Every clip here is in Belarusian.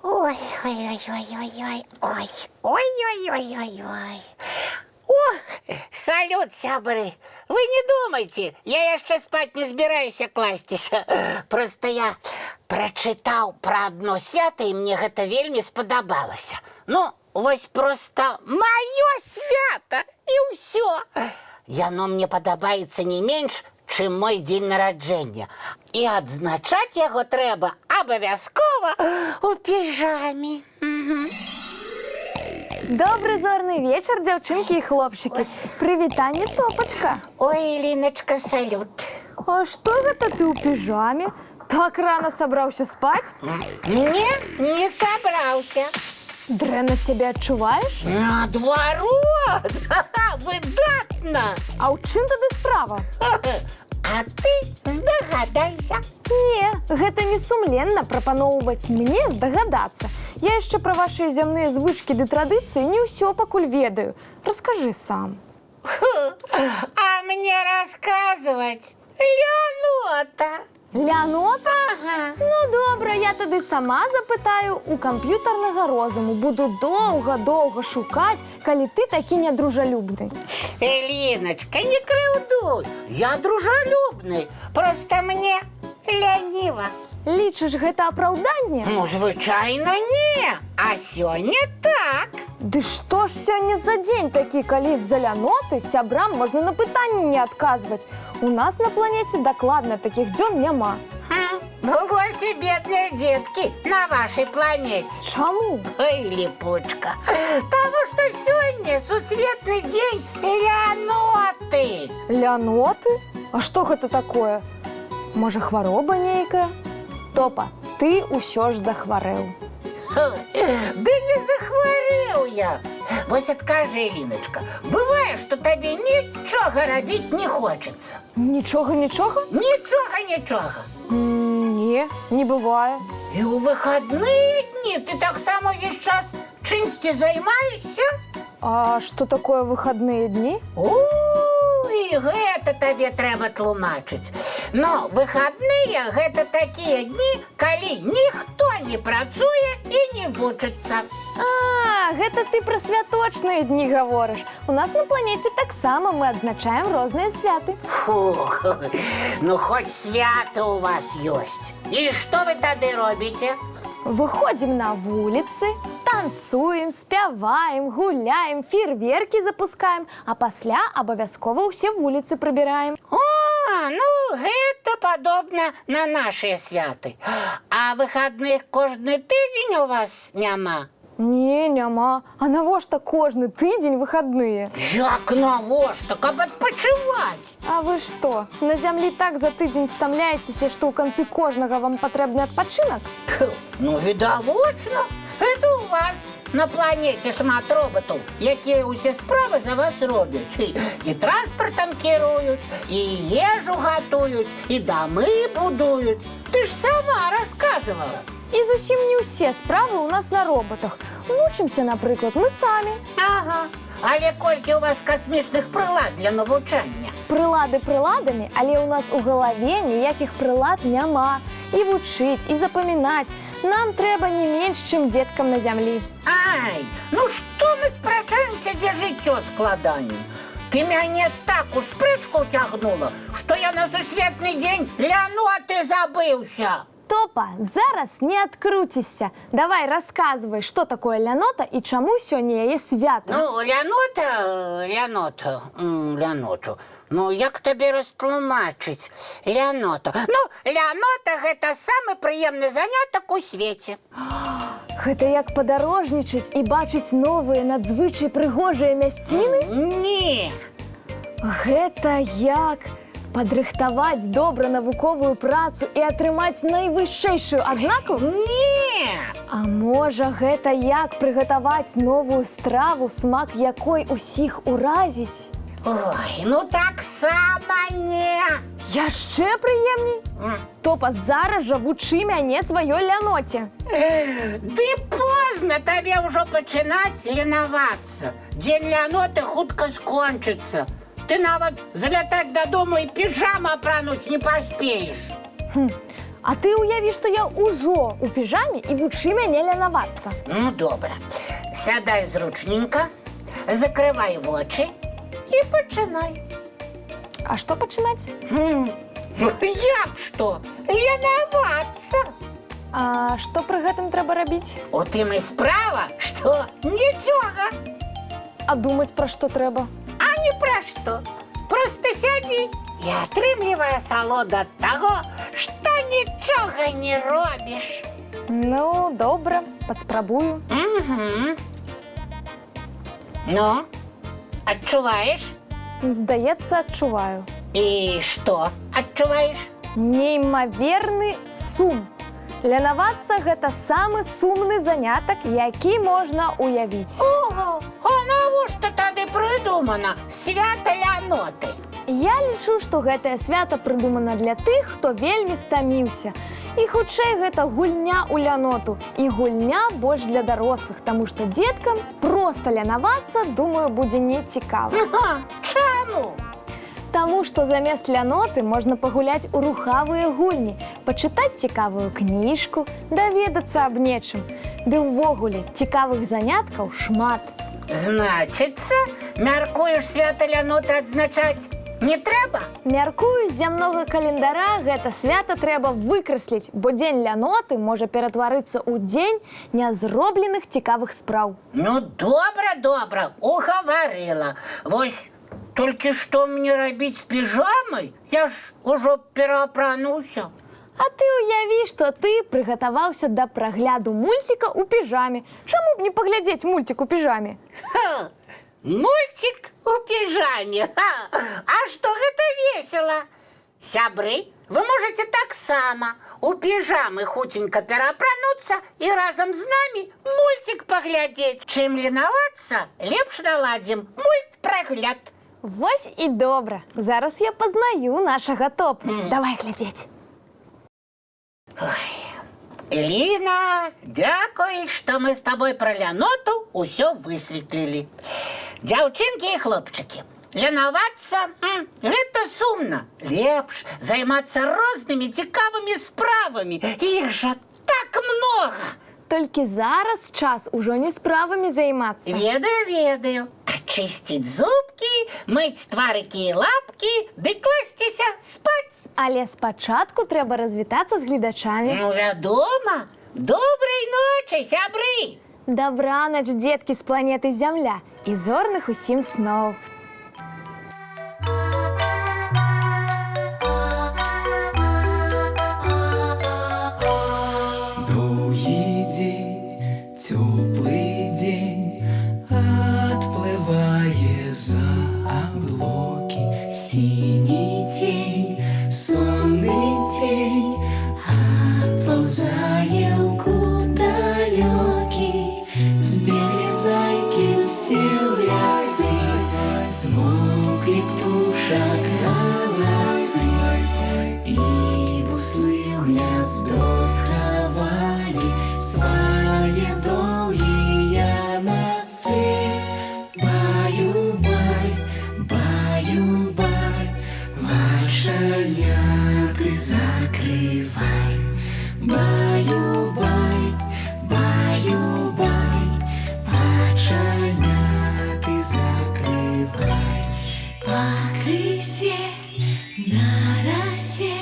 Ой-ой-ой-ой-ой-ой. Ой-ой-ой-ой-ой. О, салют, сябры. Вы не думайте, я еще спать не збираюсь класціся. Просто я прочитал про одно свято, и мне это вельми сподобалося. Ну, вось просто мое свято, и все. Яно мне подобаецца не менш, чым мой дзень нараджэння. І адзначаць яго трэба абавязкова у піжаме. Добрый зорный вечер, девчонки и хлопчики. Привитание, Топочка. Ой, Линочка, салют. А что это ты у пижаме? Так рано собрался спать? Не собрался. Дрэнна себя отчуваешь? Наоборот, выдатно. А у чым тады справа? А ты здагадайся. Не, гэта не сумленна прапаноўваць мне здагадацца. Я яшчэ пра вашыя зямныя звычкі ды традыцыі не ўсё пакуль ведаю. Раскажы сам. А мне рассказывать Леонота. Леонота? Ага. Ну, добра, я тады сама запытаю у камп'ютарнага розуму. Буду доўга-доўга шукаць, калі ты такі нядружалюбны. Линочка, не крыўдуй. Я дружелюбный. Просто мне лениво. Лічыш гэта апраўданне? Ну, звычайно, не. А сёння так. Ды што ж сёння за дзень такі, калі з-за Леоноты сябрам можна на пытанні не адказваць? У нас на планеце дакладна такіх дзён няма. Ну, вось і бедные детки на вашей планете. Чаму? Ой, липучка. Потому что сегодня сусветный день Леоноты. Леоноты? А што гэта такое? Можа, хвароба нейкая? Топа, ты ўсё ж захварэў. Да не захворел я. Вось откажи, Линочка, бывает, что тебе ничего рабіць не хочется. Нічога? Ничего. Не бывае. И у выходные дни ты так само весь час чымсьці займаешься? А што такое выходныя дні? И гэта табе трэба тлумачыць. Но выходные гэта такія дні, калі ніхто не працуе і не вучыцца. А, гэта ты пра святочныя дні гаворыш. У нас на планеце таксама мы адзначаем розныя святы. Фух, ну хоть свято у вас ёсць. І што вы тады робіце? Выходзім на вуліцы, танцуем, спяваем, гуляем, фейерверкі запускаем, а пасля абавязкова ўсе вуліцы прыбіраем. Ну, гэта падобна на нашыя святы. А выходных кожны тыдзень у вас няма? Не, няма. А навошта кожны тыдзень выходныя? Як навошта, каб адпачываць? А вы што, на зямлі так за тыдзень стамляецеся, што ў канцы кожнага вам патрэбны адпачынак? Ну, відавочна. Это у вас на планете шмат роботаў, якія ўсе справы за вас робяць. І транспартам кіруюць, і ежу гатуюць, і дамы будуюць. Ты ж сама рассказывала. І зусім не ўсе справы ў нас на роботах. Вучымся, напрыклад, мы самі. Ага. Але колькі у вас касмічных прылад для навучання? Прылады прыладамі, але ў нас у галаве ніякіх прылад няма. І вучыць, і запамінаць нам трэба не менш, чым дзеткам на зямлі. Ай, ну што мы спрачаемся, дзе жыццё складанем? Ты мяне так у спрэчку ўцягнула, што я на сусветны дзень Леоноты забыўся. Топа, зараз не адкруцішся. Давай, расказвай, што такое Леонота і чаму сёння яе свята? Ну, Леоноту. Ну, як табе растлумачыць Леонота? Ну, Леонота – гэта самы прыемны занятак у свеце. Гэта як падарожнічаць і бачыць новыя надзвычай прыгожыя мясціны? Не. Гэта як падрыхтаваць добра навуковую працу і атрымаць найвышэйшую адзнаку? Не. А можа, гэта як прыгатаваць новую страву, смак якой усіх уразіць? Ой, ну таксама не. Яшчэ прыемней? Топа, зараз жа вучы мяне сваёй Леоноце. Ды позна табе ўжо пачынаць ленавацца. Дзень Леоноты хутка скончыцца. Ты нават залятаць дадому і піжаму апрануць не паспееш. А ты уяви, што я ўжо у піжаме і вучы мяне лянавацца. Ну, добра. Сядай зручненько, закрывай вочы і пачынай. А што пачынаць? Як што? Лянавацца. А што пры гэтым трэба рабіць? У тым і справа, што нічога. А думаць пра што трэба? А ні пра што. Проста сядзі і атрымлівай асалоду ад таго, што нічога не робіш. Ну, добра, паспрабую. Ну, адчуваеш? Здаецца, адчуваю. І што адчуваеш? Неймаверны сум. Лянавацца – гэта самы сумны занятак, які можна уявіць. Ого, а навошта тады прыдумана свята ляноты? Я лічу, што гэтае свята прыдумана для тых, хто вельмі стаміўся. І хутчэй гэта гульня ў ляноту. І гульня больш для дарослых, таму што дзеткам проста лянавацца, думаю, будзе нецікава. Чаму? Таму што замест ляноты можна пагуляць у рухавыя гульні, пачытаць цікавую кніжку, даведацца аб нечым. Ды ўвогуле, цікавых заняткаў шмат. Значыцца, мяркуеш свята ляноты адзначаць не трэба? Мяркую, з зямнога календара гэта свята трэба выкрасліць, бо дзень ляноты можа ператварыцца ў дзень нязробленых цікавых спраў. Ну, добра, угаварыла. Вось толькі што мне рабіць з піжамай? Я ж ужо пераапрануўся. А ты уяві, што ты прыгатаваўся да прагляду мульціка ў піжаме. Чаму б не паглядзець мульцік у піжаме? Мульцік у піжаме? А што гэта весела? Сябры, вы можаце таксама у піжамы хуценька пераапрануцца і разам з намі мульцік паглядзець. Чым ленавацца, лепш наладзім мультпрагляд. Вось і добра. Зараз я пазнаю нашага топа. Давай глядзець. Эліна, дзякуй, што мы з табой пра ляноту ўсё высветлілі. Дзяўчынкі і хлопчыкі, ленавацца – гэта сумна. Лепш займацца рознымі цікавымі справамі. Іх жа так многа. Толькі зараз час ужо не справамі займацца. Ведаю. Ачысціць зубкі, мыць тварыкі і лапкі, ды класціся спаць. Але спачатку трэба развітацца з гледачамі. Ну, вядома. Добрай ночы, сябры! Дабранач, дзеткі з планеты Зямля, і зорных усім сноў. Доўгі дзень, цёплы дзень, адплывае за аблокі. Сіні цень, сонны цень, адпаўзае ў кут далёкі. Збеглі зайкі ўсе ў лясы, змоўклі птушак галасы, і буслы ў гняздо схавалі свае доўгія носы. Баю-бай, баю-бай, вачаняты закрывай. Баю-бай, баю-бай, вачаняты закрывай. Пакрысе, на расе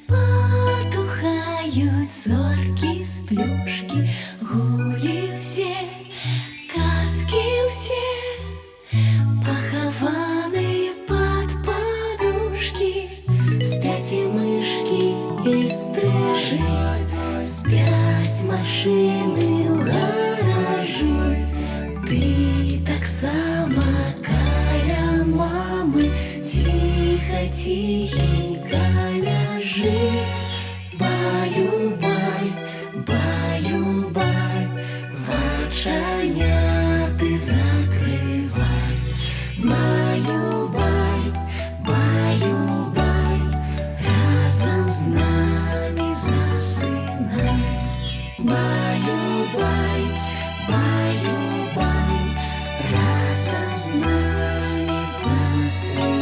потухаюць зоркі з плюшкі. Гулі ўсе, казкі ўсе, пахаваныя пад падушкі. Спяць і мышкі, і стрыжы, спяць машыны ў гаражы. Ты таксама каля мамы ціха-ціхенька ляжы. Баю-бай, баю-бай, вачаняты закрывай. Баю-бай, баю-бай, разам з намі засынай. Баю-бай, баю-бай, разам з намі засынай.